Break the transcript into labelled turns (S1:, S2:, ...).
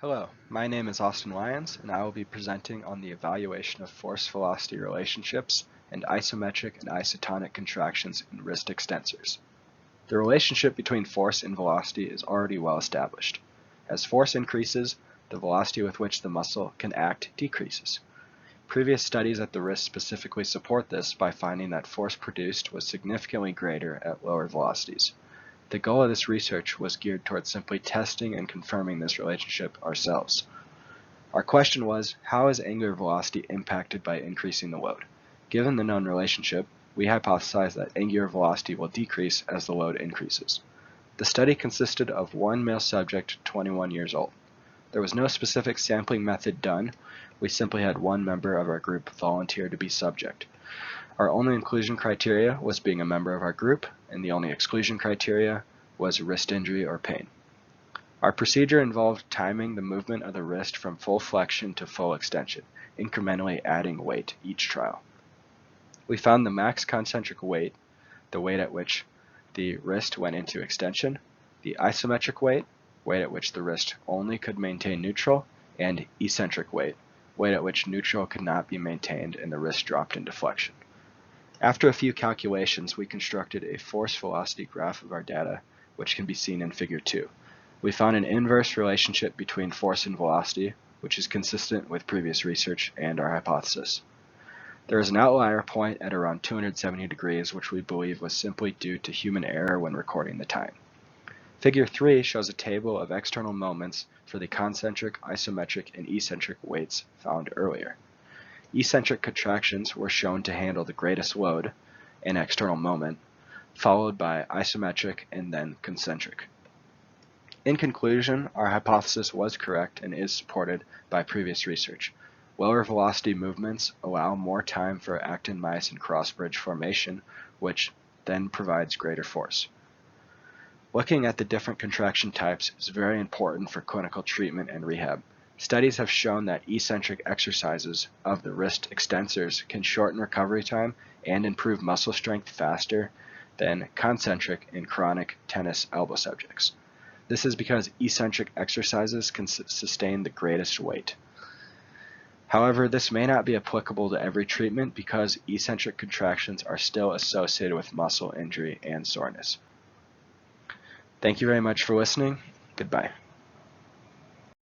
S1: Hello, my name is Austin Lyons, and I will be presenting on the evaluation of force-velocity relationships and isometric and isotonic contractions in wrist extensors. The relationship between force and velocity is already well established. As force increases, the velocity with which the muscle can act decreases. Previous studies at the wrist specifically support this by finding that force produced was significantly greater at lower velocities. The goal of this research was geared towards simply testing and confirming this relationship ourselves. Our question was, how is angular velocity impacted by increasing the load? Given the known relationship, we hypothesized that angular velocity will decrease as the load increases. The study consisted of one male subject, 21 years old. There was no specific sampling method done. We simply had one member of our group volunteer to be subject. Our only inclusion criteria was being a member of our group, and the only exclusion criteria was wrist injury or pain. Our procedure involved timing the movement of the wrist from full flexion to full extension, incrementally adding weight each trial. We found the max concentric weight, the weight at which the wrist went into extension, the isometric weight, weight at which the wrist only could maintain neutral, and eccentric weight, weight at which neutral could not be maintained and the wrist dropped into flexion. After a few calculations, we constructed a force-velocity graph of our data, which can be seen in Figure 2. We found an inverse relationship between force and velocity, which is consistent with previous research and our hypothesis. There is an outlier point at around 270 degrees, which we believe was simply due to human error when recording the time. Figure 3 shows a table of external moments for the concentric, isometric, and eccentric weights found earlier. Eccentric contractions were shown to handle the greatest load, an external moment, followed by isometric and then concentric. In conclusion, our hypothesis was correct and is supported by previous research. Lower velocity movements allow more time for actin-myosin cross-bridge formation, which then provides greater force. Looking at the different contraction types is very important for clinical treatment and rehab. Studies have shown that eccentric exercises of the wrist extensors can shorten recovery time and improve muscle strength faster than concentric in chronic tennis elbow subjects. This is because eccentric exercises can sustain the greatest weight. However, this may not be applicable to every treatment because eccentric contractions are still associated with muscle injury and soreness. Thank you very much for listening. Goodbye.